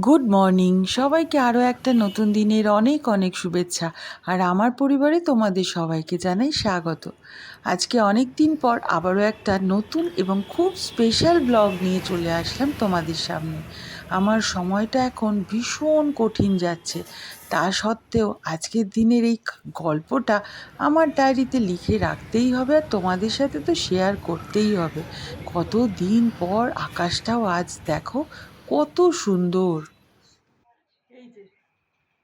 Good morning সবাইকে, আরও একটা নতুন দিনের অনেক অনেক শুভেচ্ছা। আর আমার পরিবারে তোমাদের সবাইকে জানাই স্বাগত। আজকে অনেক দিন পর আবারও একটা নতুন এবং খুব স্পেশাল ব্লগ নিয়ে চলে আসলাম তোমাদের সামনে। আমার সময়টা এখন ভীষণ কঠিন যাচ্ছে, তা সত্ত্বেও আজকের দিনের এই গল্পটা আমার ডায়েরিতে লিখে রাখতেই হবে, আর তোমাদের সাথে তো শেয়ার করতেই হবে। কত দিন পর আকাশটাও আজ দেখো কত সুন্দর। এই যে,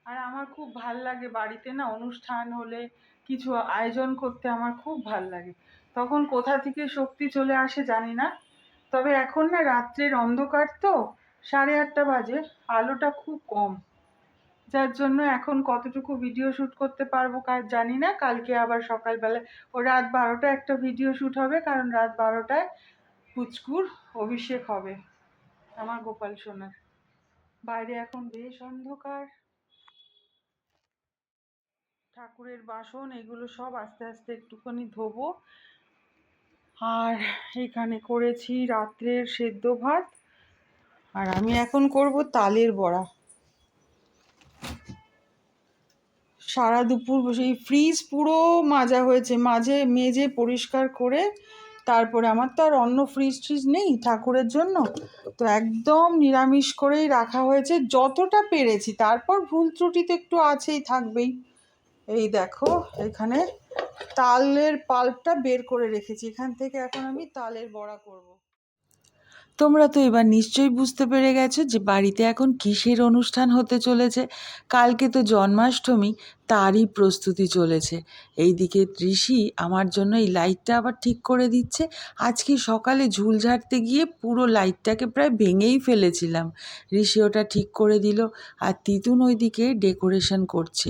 আর আমার খুব ভাল লাগে বাড়িতে না অনুষ্ঠান হলে কিছু আয়োজন করতে, আমার খুব ভাল লাগে। তখন কোথা থেকে শক্তি চলে আসে জানি না। তবে এখন না রাত্রের অন্ধকার তো, 8:30 বাজে, আলোটা খুব কম, যার জন্য এখন কতটুকু ভিডিও শ্যুট করতে পারবো কাজ জানি না। কালকে আবার সকালবেলা ও রাত 12টায় একটা ভিডিও শ্যুট হবে, কারণ রাত 12টায় পুচকুর অভিষেক হবে আমার গোপাল সোনার। বাইরে এখন বেশ অন্ধকার। ঠাকুরের বাসন এগুলো সব আস্তে আস্তে একটুখানি ধোবো। আর এখানে করেছি রাত্রের সেদ্ধ ভাত, আর আমি এখন করব তালের বড়া। সারা দুপুর বসে এই ফ্রিজ পুরো মাজা হয়েছে, মেজে পরিষ্কার করে তারপরে, আমার তো আর অন্য ফ্রিজ ট্রিজ নেই ঠাকুরের জন্য, তো একদম নিরামিষ করেই রাখা হয়েছে যতটা পেরেছি। তারপর ভুল ত্রুটি তো একটু আছেই, থাকবেই। এই দেখো, এখানে তালের পাল্পটা বের করে রেখেছি, এখান থেকে এখন আমি তালের বড়া করব। তোমরা তো এবার নিশ্চয়ই বুঝতে পেরে গেছো যে বাড়িতে এখন কিসের অনুষ্ঠান হতে চলেছে। কালকে তো জন্মাষ্টমী, তারই প্রস্তুতি চলেছে। এইদিকে ঋষি আমার জন্য এই লাইটটা আবার ঠিক করে দিচ্ছে। আজকে সকালে ঝুল ঝাড়তে গিয়ে পুরো লাইটটাকে প্রায় ভেঙেই ফেলেছিলাম। ঋষি ওটা ঠিক করে দিল, আর তিতুন ওইদিকে ডেকোরেশন করছে।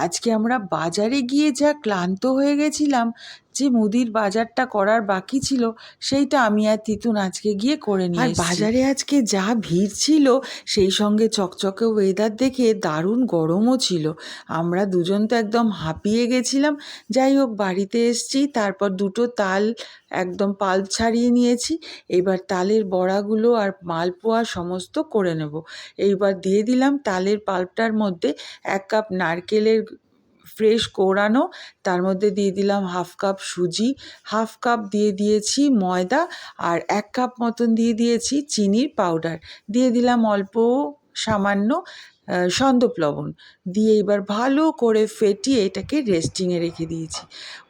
আজকে আমরা বাজারে গিয়ে যা ক্লান্ত হয়ে গেছিলাম, যে মুদির বাজারটা করার বাকি ছিল সেইটা আমি আর তিতুন আজকে গিয়ে করে নিয়ে এসেছি। আর বাজারে আজকে যা ভিড় ছিল, সেই সঙ্গে চকচকে ওয়েদার দেখে দারুণ গরমও ছিল। আমরা দুজন তো একদম হাঁপিয়ে গেছিলাম। যাই হোক, বাড়িতে এসেছি, তারপর দুটো তাল একদম পাল্প ছাড়িয়ে নিয়েছি। এবার তালের বড়াগুলো আর মালপোয়া সমস্ত করে নেব। এইবার দিয়ে দিলাম তালের পাল্পটার মধ্যে 1 কাপ নারকেলের ফ্রেশ কোরানো, তার মধ্যে দিয়ে দিলাম 1/2 কাপ সুজি, 1/2 কাপ দিয়ে দিয়েছি ময়দা, আর 1 কাপ মতন দিয়ে দিয়েছি চিনির পাউডার, দিয়ে দিলাম অল্প সামান্য সন্দক লবণ, দিয়ে এবার ভালো করে ফেটিয়ে এটাকে রেস্টিংয়ে রেখে দিয়েছি।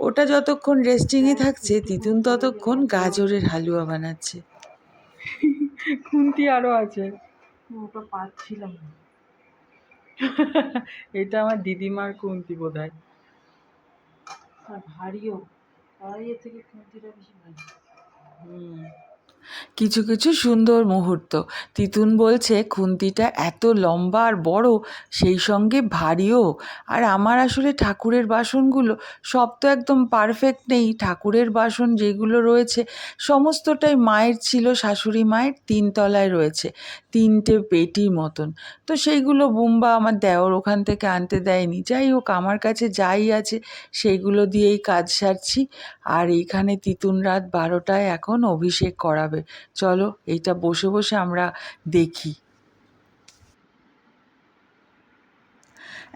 ওটা যতক্ষণ রেস্টিংয়ে থাকছে, তিতুন ততক্ষণ গাজরের হালুয়া বানাচ্ছে। খুন্তি আরও আছে, ওটা পাচ্ছিলাম না। এটা আমার দিদিমার খুন্তি বোধ হয়, আর ভারীও, কড়াইয়ের থেকে খুন্তিটা বেশি ভারী। কিছু কিছু সুন্দর মুহূর্ত। তিতুন বলছে খুন্তিটা এত লম্বা আর বড়, সেই সঙ্গে ভারীও। আর আমার আসলে ঠাকুরের বাসনগুলো সব তো একদম পারফেক্ট নেই। ঠাকুরের বাসন যেগুলো রয়েছে সমস্তটাই মায়ের ছিল, শাশুড়ি মায়ের 3 তলায় রয়েছে 3টে পেটির মতন। তো সেইগুলো বুম্বা আমার দেওর ওখান থেকে আনতে দেয়নি। যাই হোক, আমার কাছে যাই আছে সেইগুলো দিয়েই কাজ সারছি। আর এইখানে তিতুন রাত 12টায় এখন অভিষেক করাবে। চলো এইটা বসে বসে আমরা দেখি।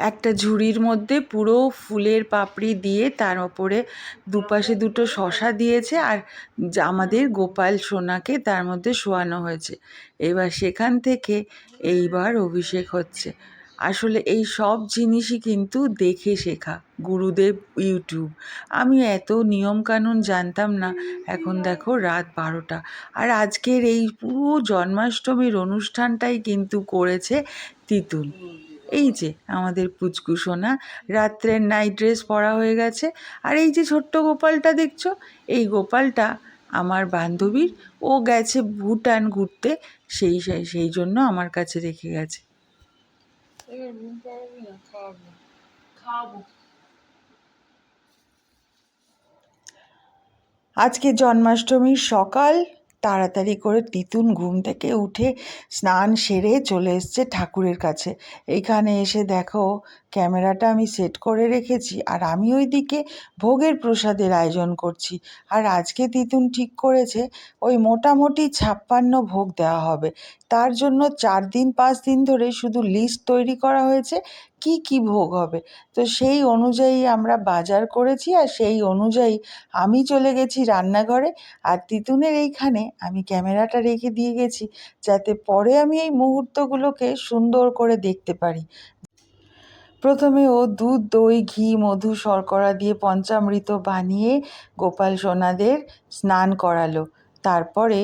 একটা ঝুড়ির মধ্যে পুরো ফুলের পাপড়ি দিয়ে তার ওপরে দুপাশে দুটো শশা দিয়েছে, আর আমাদের গোপাল সোনাকে তার মধ্যে শোয়ানো হয়েছে। এবার সেখান থেকে এইবার অভিষেক হচ্ছে। আসলে এই সব জিনিসই কিন্তু দেখে শেখা, গুরুদেব ইউটিউব। আমি এত নিয়মকানুন জানতাম না। এখন দেখো রাত 12টা, আর আজকের এই পুরো জন্মাষ্টমীর অনুষ্ঠানটাই কিন্তু করেছে তিতুল। এই যে আমাদের পুচকু সোনা রাত্রের নাইট ড্রেস পরা হয়ে গেছে। আর এই যে ছোট্ট গোপালটা দেখছো, এই গোপালটা আমার বান্ধবীর, ও গেছে ভুটান ঘুরতে, সেই জন্য আমার কাছে রেখে গেছে। আজকে জন্মাষ্টমীর সকাল, তাড়াতাড়ি করে তিতুন ঘুম থেকে উঠে স্নান সেরে চলে এসছে ঠাকুরের কাছে। এইখানে এসে দেখো ক্যামেরাটা আমি সেট করে রেখেছি, আর আমি ওইদিকে ভোগের প্রসাদের আয়োজন করছি। আর আজকে তিতুন ঠিক করেছে ওই মোটামুটি 56 ভোগ দেওয়া হবে। তার জন্য 4 দিন 5 দিন ধরে শুধু লিস্ট তৈরি করা হয়েছে কি কি ভোগ হবে। তো সেই অনুযায়ী আমরা বাজার করেছি, আর সেই অনুযায়ী আমি চলে গেছি রান্নাঘরে। আর তিতুনের এইখানে আমি ক্যামেরাটা রেখে দিয়ে গেছি যাতে পরে আমি এই মুহূর্তগুলোকে সুন্দর করে দেখতে পারি। প্রথমে ও দুধ, দই, ঘি, মধু, শর্করা দিয়ে পঞ্চামৃত বানিয়ে গোপাল সোনাদের স্নান করালো। তারপরে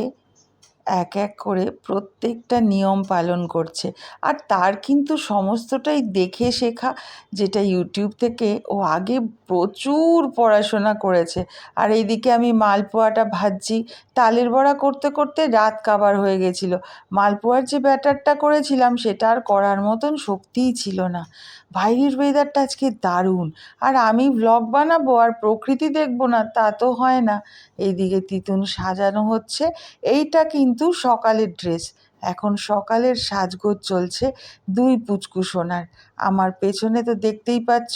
এক এক করে প্রত্যেকটা নিয়ম পালন করছে। আর তার কিন্তু সমস্তটাই দেখে শেখা, যেটা ইউটিউব থেকে ও আগে প্রচুর পড়াশোনা করেছে। আর এইদিকে আমি মালপোয়াটা ভাজছি। তালের বড়া করতে করতে রাত কাবার হয়ে গেছিলো। মালপোয়ার যে ব্যাটারটা করেছিলাম সেটা আর করার মতন শক্তিই ছিল না। বাইরের ওয়েদারটা আজকে দারুণ, আর আমি ভ্লগ বানাবো আর প্রকৃতি দেখবো না তা তো হয় না। এইদিকে তিতুন সাজানো হচ্ছে। এইটা কিন্তু সকালের ড্রেস, এখন সকালের সাজগোজ চলছে দুই পুচকু সোনার। আমার পেছনে তো দেখতেই পাচ্ছ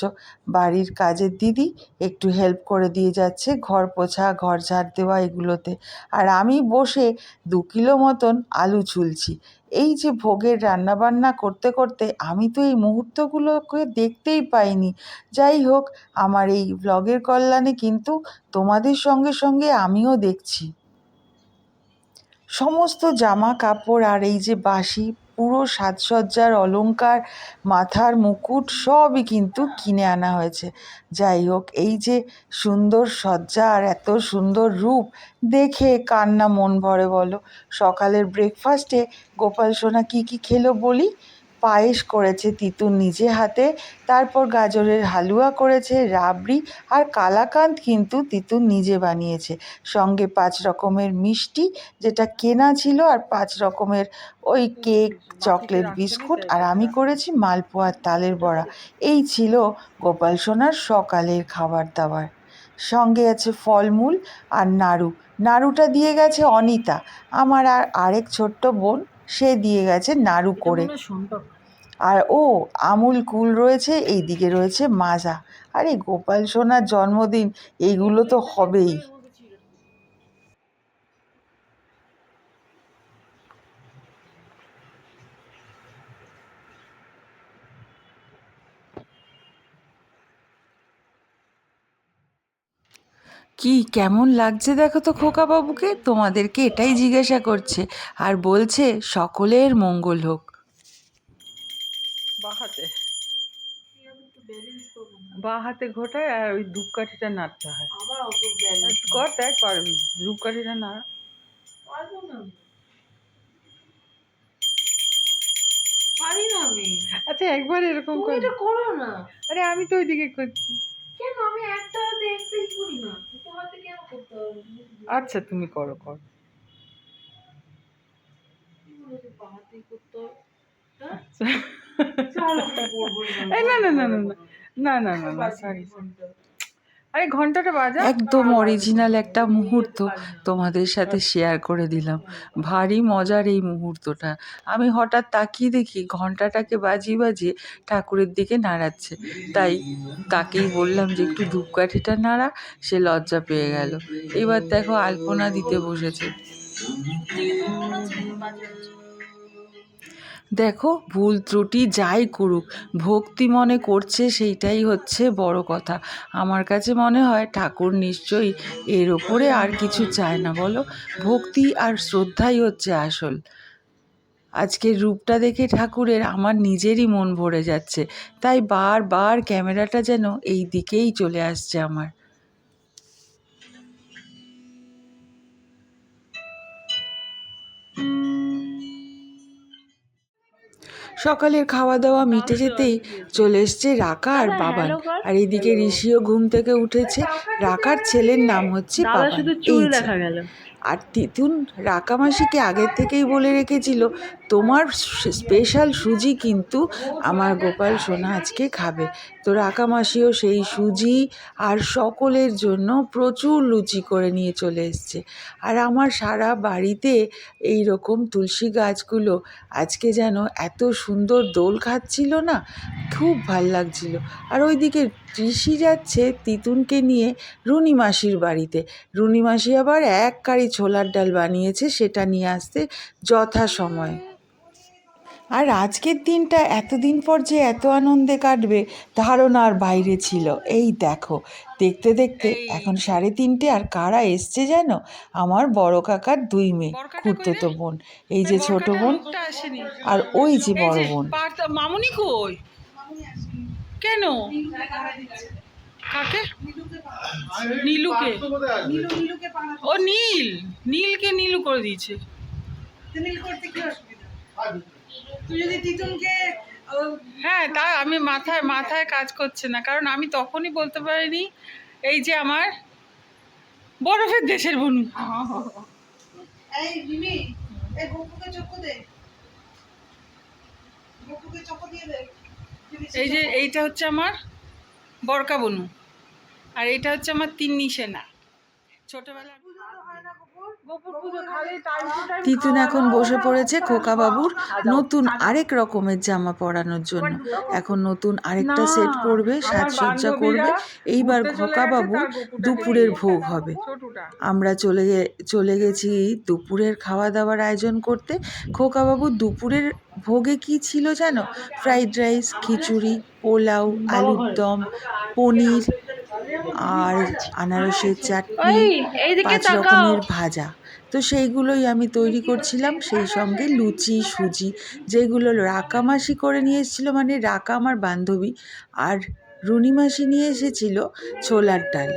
বাড়ির কাজের দিদি একটু হেল্প করে দিয়ে যাচ্ছে ঘর পোছা, ঘর ঝাড় দেওয়া এগুলোতে। আর আমি বসে 2 কিলো মতন আলু ছুলছি। এই যে ভোগের রান্নাবান্না করতে করতে আমি তো এই মুহূর্তগুলোকে দেখতেই পাইনি। যাই হোক, আমার এই ভ্লগের কল্যাণে কিন্তু তোমাদের সঙ্গে সঙ্গে আমিও দেখছি। সমস্ত জামা কাপড় আর এই যে বাসি পুরো সাজসজ্জার অলংকার, মাথার মুকুট সবই কিন্তু কিনে আনা হয়েছে। যাই হোক, এই যে সুন্দর সজ্জা আর এত সুন্দর রূপ দেখে কার না মন ভরে বলো। সকালের ব্রেকফাস্টে গোপাল সোনা কী কী খেলো বলি। পায়েস করেছে তিতুন নিজে হাতে, তারপর গাজরের হালুয়া করেছে, রাবড়ি আর কালাকাঁদ কিন্তু তিতুন নিজে বানিয়েছে। সঙ্গে 5 রকমের মিষ্টি যেটা কেনা ছিল, আর 5 রকমের ওই কেক, চকলেট, বিস্কুট, আর আমি করেছি মালপোয়া তালের বড়া। এই ছিল গোপাল সোনার সকালের খাবার দাবার। সঙ্গে আছে ফলমূল আর নাড়ু। নাড়ুটা দিয়ে গেছে অনিতা, আমার আর আরেক ছোট্ট বোন, সে দিয়ে গেছে নাড়ু করে। আর আমুল কুল রয়েছে, এইদিকে রয়েছে মাজা। আরে গোপাল সোনার জন্মদিন, এইগুলো তো হবেই। কি কেমন লাগছে দেখো তো খোকা বাবুকে, তোমাদেরকে এটাই জিজ্ঞাসা করছে আর বলছে সকলের মঙ্গল হোক। বাঁ হাতে ঘোটায় আর ওই ধূপকাঠিটা নাড়তে হয়। কর, দেখ পারবি, ধূপকাঠিটা নাড়া। আচ্ছা একবার এরকম করো না। আরে আমি তো ওইদিকে করছি। কেন আমি একটা হাতে একটাই করি না, দুটো হাতে কেন করতে হবে? আচ্ছা তুমি করো করো। না না না না না না না না সরি। আরে ঘন্টাটা বাজা। একদম অরিজিনাল একটা মুহূর্ত তোমাদের সাথে শেয়ার করে দিলাম। ভারী মজার এই মুহূর্তটা। আমি হঠাৎ তাকিয়ে দেখি ঘন্টাটাকে বাজিয়ে বাজিয়ে ঠাকুরের দিকে নাড়াচ্ছে। তাই তাকেই বললাম যে একটু ধূপকাঠিটা নাড়া, সে লজ্জা পেয়ে গেল। এবার দেখো আলপনা দিতে বসেছে। দেখো ভুল ত্রুটি যাই করুক, ভক্তি মনে করছে সেইটাই হচ্ছে বড় কথা। আমার কাছে মনে হয় ঠাকুর নিশ্চয়ই এর ওপরে আর কিছু চায় না, বলো। ভক্তি আর শ্রদ্ধাই হচ্ছে আসল। আজকের রূপটা দেখে ঠাকুরের আমার নিজেরই মন ভরে যাচ্ছে, তাই বারবার ক্যামেরাটা যেন এই দিকেই চলে আসছে আমার। সকালের খাওয়া দাওয়া মিটে যেতেই চলে এসছে রাকা আর বাবান। আর এইদিকে ঋষিও ঘুম থেকে উঠেছে। রাকার ছেলের নাম হচ্ছে বাবান। এই আর তিতুন রাকামাসিকে আগের থেকেই বলে রেখেছিল, তোমার স্পেশাল সুজি কিন্তু আমার গোপাল সোনা আজকে খাবে। তো রাকামাসিও সেই সুজি আর সকলের জন্য প্রচুর লুচি করে নিয়ে চলে এসছে। আর আমার সারা বাড়িতে এই রকম তুলসী গাছগুলো আজকে যেন এত সুন্দর দোল খাচ্ছিল না, খুব ভাল লাগছিল। আর ওইদিকে ঋষি যাচ্ছে তিতুনকে নিয়ে রুনি মাসির বাড়িতে। রুনি মাসি আবার এক কারি ছোলার ডাল বানিয়েছে, সেটা নিয়ে আসতে যথাসময়ে। আর আজকের দিনটা এতদিন পর যে এত আনন্দে কাটবে ধারণার বাইরে ছিল। এই দেখো, দেখতে দেখতে এখন 3:30, আর কারা এসছে যেন, আমার বড় কাকার 2 মেয়ে, খুড়তুতো বোন, এই যে ছোট বোন আর ওই যে বড় বোন। মামুনি কই? কেন? কাকে? নীলুকে? ও নীল, নীলকে নীলু করে দিয়েছে। নীল করতে কি অসুবিধা? তুই যদি তিতুনকে, হ্যাঁ, তা আমি মাথায় কাজ করছে না, কারণ আমি তখনই বলতে পারিনি এই যে আমার বরফের দেশের বনু। এই মিমি, এই গপুকে চক্ষু দে, গপুকে চক্ষু দিয়ে দে। এই যে এইটা হচ্ছে আমার বরকা বনু, আর এইটা হচ্ছে আমার তিন্নি সেনা। ছোটবেলা তিতুন এখন বসে পড়েছে খোকাবাবুর নতুন আরেক রকমের জামা পরানোর জন্য। এখন নতুন আরেকটা সেট পরবে, সাজসজ্জা করবে। এইবার খোকাবাবুর দুপুরের ভোগ হবে। আমরা চলে গেছি দুপুরের খাওয়া দাওয়ার আয়োজন করতে। খোকাবাবুর দুপুরের ভোগে কি ছিল জানো? ফ্রাইড রাইস, খিচুড়ি, পোলাও, আলুর দম, পনির আর আনারসের চাটনি, 5 রকমের ভাজা। তো সেইগুলোই আমি তৈরি করছিলাম, সেই সঙ্গে লুচি, সুজি, যেগুলো রাকা মাসি করে নিয়ে এসেছিলো, মানে রাকা আমার বান্ধবী, আর রুনি মাসি নিয়ে এসেছিল ছোলার ডাল।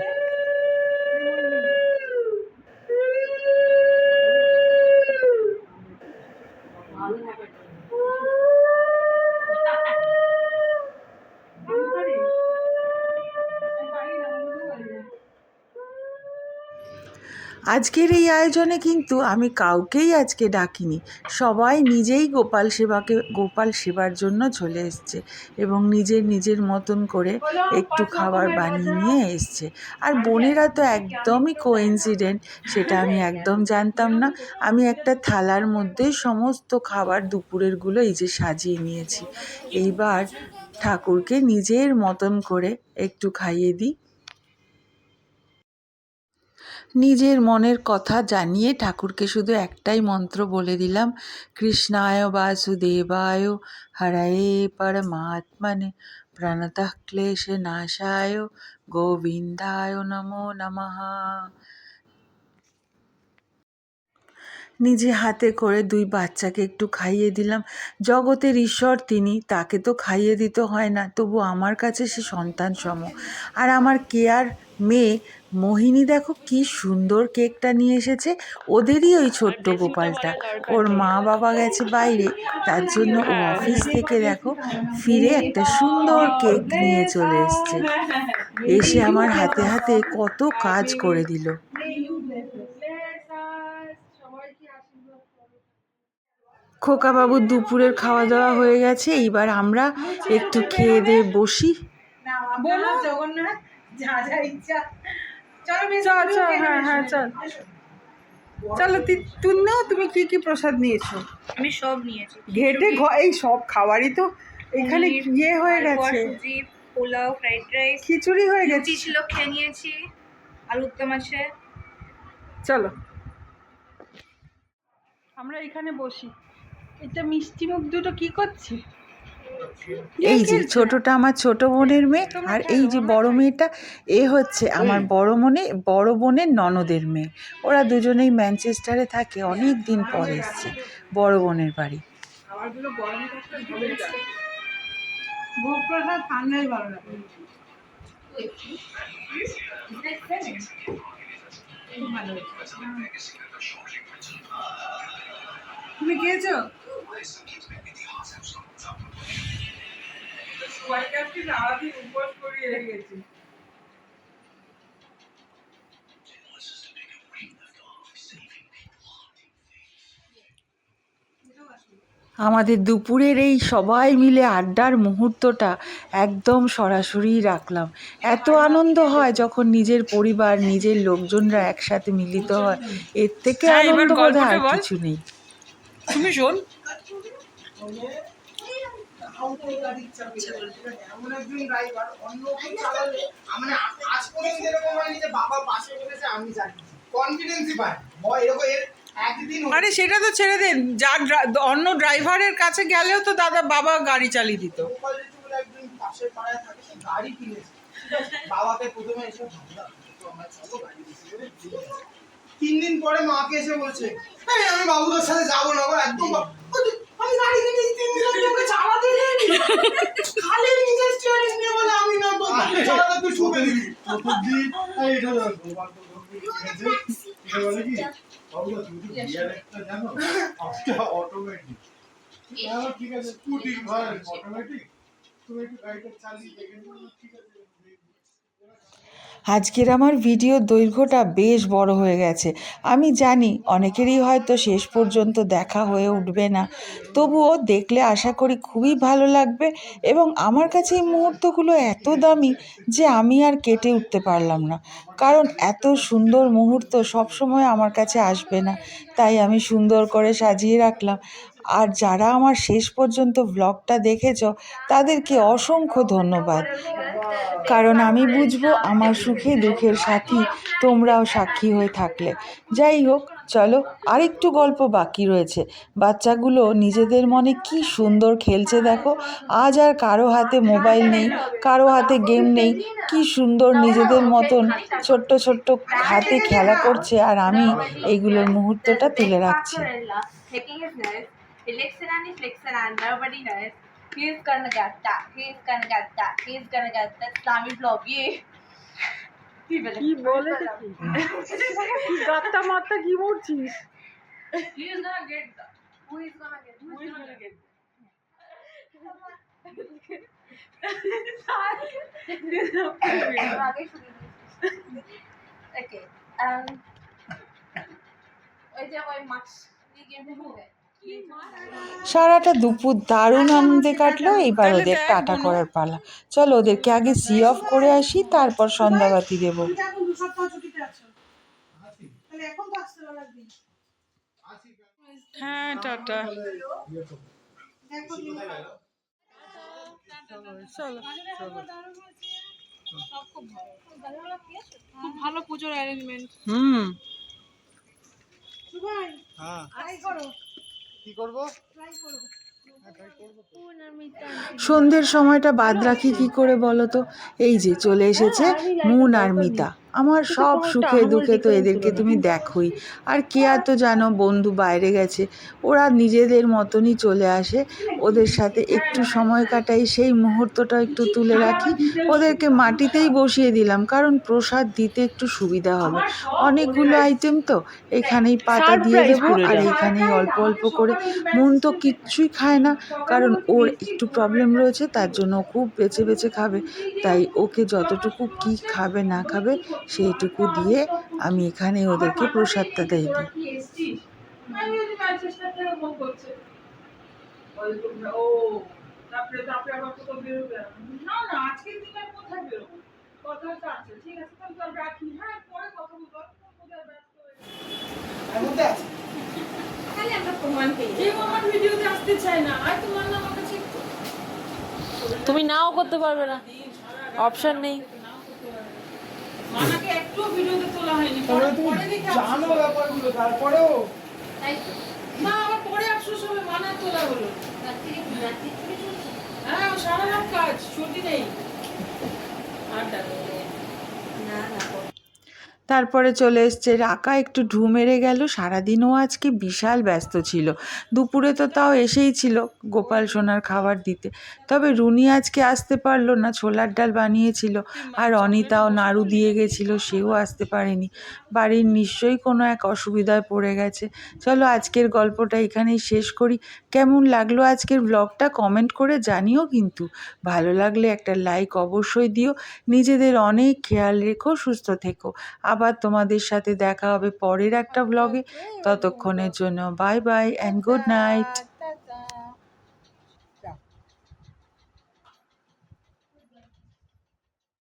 আজকের এই আয়োজনে কিন্তু আমি কাউকেই আজকে ডাকিনি, সবাই নিজেই গোপাল সেবার জন্য চলে এসছে এবং নিজের মতন করে একটু খাবার বানিয়ে নিয়ে এসছে। আর বোনেরা তো একদমই কোইন্সিডেন্ট, সেটা আমি একদম জানতাম না। আমি একটা থালার মধ্যে সমস্ত খাবার দুপুরেরগুলো এই যে সাজিয়ে নিয়েছি। এইবার ঠাকুরকে নিজের মতন করে একটু খাইয়ে দিই। নিজের মনের কথা জানিয়ে ঠাকুরকে শুধু একটাই মন্ত্র বলে দিলাম, কৃষ্ণায় বাসুদেবায় হরয়ে পরমাত্মনে প্রণতঃ ক্লেশ নাশায় গোবিন্দায় নমো নমঃ। নিজে হাতে করে 2 বাচ্চাকে একটু খাইয়ে দিলাম। জগতের ঈশ্বর তিনি, তাকে তো খাইয়ে দিতে হয় না, তবু আমার কাছে সে সন্তান সম। আর আমার কেয়ার মেয়ে মোহিনী দেখো কি সুন্দর কেকটা নিয়ে এসেছে, ওদেরই ওই ছোট্ট গোপালটা। ওর মা বাবা গেছে বাইরে, তার জন্য ও অফিস থেকে দেখো ফিরে একটা সুন্দর কেক নিয়ে চলে এসছে। এসে আমার হাতে হাতে কত কাজ করে দিল। খোকাবাবুর দুপুরের খাওয়া দাওয়া হয়ে গেছে, এইবার আমরা একটু খেয়ে দিয়ে বসি। চলো তুমি কি কি প্রসাদ নিয়েছো? আমি সব নিয়েছি। ঘেটে এই সব খাবারই তো এখানে ইয়ে হয়ে গেছে। সুজি, পোলাও, ফ্রাইড রাইস, খিচুড়ি হয়ে গেছে। ছিল, খেয়ে নিয়েছি। আলুর দম আছে। চলো আমরা এখানে বসি। এটা মিষ্টি মুখ দুটো কি করছে? এই যে ছোটটা আমার ছোট বোনের মেয়ে, আর এই যে বড় মেয়েটা, এ হচ্ছে আমার বড় বোনের ননদের মেয়ে। ওরা দুজনেই ম্যানচেস্টারে থাকে, অনেক দিন পর এসছে বড় বোনের বাড়ি। ভোগ প্রসাদ ঠান্ডাই ভালো লাগে। তুমি খেয়েছো? উপোস করিয়ে রেখেছি। আমাদের দুপুরের এই সবাই মিলে আড্ডার মুহূর্তটা একদম সরাসরি রাখলাম। এত আনন্দ হয় যখন নিজের পরিবার, নিজের লোকজনরা একসাথে মিলিত হয়। এর থেকে হ্যাঁ, এবার আনন্দ বোধহয় গল্পটা আর বল। কিছু নেই। তুমি শোন। এমন একজন ড্রাইভার অন্য কেউ চালালে মানে আজ পর্যন্ত এরকম হয়নি যে বাবা পাশে বসেছে আমি চালিয়েছি, কনফিডেন্সই পায় ভয় এরকম এর একদিন আরে সেটা তো ছেড়ে দেন, অন্য ড্রাইভারের কাছে গেলেও তো দাদা বাবা গাড়ি চালিয়ে দিত। কোয়ালিটি বলে একজন পাশের পাড়ায় থাকে, সে গাড়ি কিনেছে। বাবাকে প্রথমে এসে ভাবলাম তো আমরা চলো গাড়ি দিচ্ছি 3 দিন পরে মাকে এসে বলছে এই আমি বাবুদের সাথে যাবো না গো, একদম আমি গাড়ি কিনেছি 3 দিন আগে তোকে চালাতে দেয়নি, খালি নিজের স্টিয়ারিং নিয়ে বলে আমি না তো চালাতে তুই ছুটে দিবি প্রতিদিন এই এটা গোপাল তো কিনেছে এটা বলে কি বাবুদা তুমি তো গিয়ার একটা জানো একটা অটোমেটিক, ঠিক আছে স্কুটি ভাই অটোমেটিক, তুমি একটু গাড়িটা চালিয়ে দেখে নিও, ঠিক আছে। আজকের আমার ভিডিওর দৈর্ঘ্যটা বেশ বড় হয়ে গেছে। আমি জানি অনেকেরই হয়তো শেষ পর্যন্ত দেখা হয়ে উঠবে না, তবুও দেখলে আশা করি খুবই ভালো লাগবে। এবং আমার কাছে এই মুহূর্তগুলো এত দামি যে আমি আর কেটে উঠতে পারলাম না, কারণ এত সুন্দর মুহূর্ত সবসময় আমার কাছে আসবে না। তাই আমি সুন্দর করে সাজিয়ে রাখলাম। আর যারা আমার শেষ পর্যন্ত ব্লগটা দেখেছো তাদেরকে অসংখ্য ধন্যবাদ, কারণ আমি বুঝবো আমার সুখে দুঃখের সাথী তোমরাও সাক্ষী হয়ে থাকলে। যাই হোক, চলো আরেকটু গল্প বাকি রয়েছে। বাচ্চাগুলো নিজেদের মনে কি সুন্দর খেলছে দেখো। আজ আর কারো হাতে মোবাইল নেই, কারো হাতে গেম নেই, কি সুন্দর নিজেদের মতন ছোট্ট ছোট্ট হাতে খেলা করছে, আর আমি এইগুলোর মুহূর্তটা তুলে রাখছি। He licks it and he flicks it and nobody knows. He's gonna get that. He's gonna get that. He's gonna get that Islamic vlog. Yeah. কি বলে কি গাত্তা মাত্তা কি বলছিস? He is gonna get that. Who is gonna get? Who is gonna get? Okay. ওই যে ওই মাছ এই গেমটা হবে। সারাটা দুপুর দারুণ আনন্দে কাটলো। এইবার তাহলে ওদের দেখ টাটা বোনো। করার পালা। চলো ওদেরকে আগে সি অফ করে আসি, তারপর সন্ধ্যাবাতি দেবো। তুমি তো এখন 2 সপ্তাহ ছুটিতে আছো, তাহলে এখন তো আসতে লাগবে। হ্যাঁ, টাটা। দেখো চলো। খুব ভালো পুজোর অ্যারেঞ্জমেন্ট। হ্যাঁ কি করবো সন্ধ্যের সময়টা বাদ রাখি কি করে বলো তো? এই যে চলে এসেছে মুন আর মিতা। আমার সব সুখে দুঃখে তো এদেরকে তুমি দেখোই। আর কেয়া তো জানো বন্ধু বাইরে গেছে, ওরা নিজেদের মতনই চলে আসে। ওদের সাথে একটু সময় কাটাই, সেই মুহূর্তটা একটু তুলে রাখি। ওদেরকে মাটিতেই বসিয়ে দিলাম, কারণ প্রসাদ দিতে একটু সুবিধা হবে। অনেকগুলো আইটেম তো, এখানেই পাতা দিয়ে দেবো আর এইখানেই অল্প অল্প করে। মুন তো কিচ্ছুই খায় না, কারণ ওর একটু প্রবলেম রয়েছে, তার জন্য ও খুব বেছে বেছে খাবে। তাই ওকে যতটুকু কি খাবে না খাবে সেইটুকু দিয়ে আমি এখানে ওদেরকে প্রসাদটা দিয়ে দিই। এর মধ্যে আছে খালি আমরা প্রমাণ পেয়ে কেউ আমার ভিডিওতে আসতে চায় না, আর তোমার নাম আমার কাছে একটু তুমি নাও করতে পারবে না, অপশন নেই। মানাকে একটু ভিডিওতে তোলা হয়নি, তবে তুমি পরে দেখে জানো ব্যাপারগুলো, তারপরেও তাই তো না আমার পরে আফসোস হবে মানা তোলা হলো। রাত্রি থেকে চলছে হ্যাঁ, ও সারা রাত কাজ, ছুটি নেই। আর দেখো না না তারপরে চলে এসছে রাকা, একটু ঢু মেরে গেল। সারাদিনও আজকে বিশাল ব্যস্ত ছিল। দুপুরে তো তাও এসেই ছিল গোপাল সোনার খাবার দিতে। তবে রুনি আজকে আসতে পারলো না, ছোলার ডাল বানিয়েছিল। আর অনিতাও নাড়ু দিয়ে গেছিলো, সেও আসতে পারেনি। বাড়ির নিশ্চয়ই কোনো এক অসুবিধায় পড়ে গেছে। চলো আজকের গল্পটা এখানেই শেষ করি। কেমন লাগলো আজকের ব্লগটা কমেন্ট করে জানিও কিন্তু। ভালো লাগলে একটা লাইক অবশ্যই দিও। নিজেদের অনেক খেয়াল রেখো, সুস্থ থেকো। আবার তোমাদের সাথে দেখা হবে পরের একটা ব্লগে। ততক্ষণের জন্য bye bye and good night.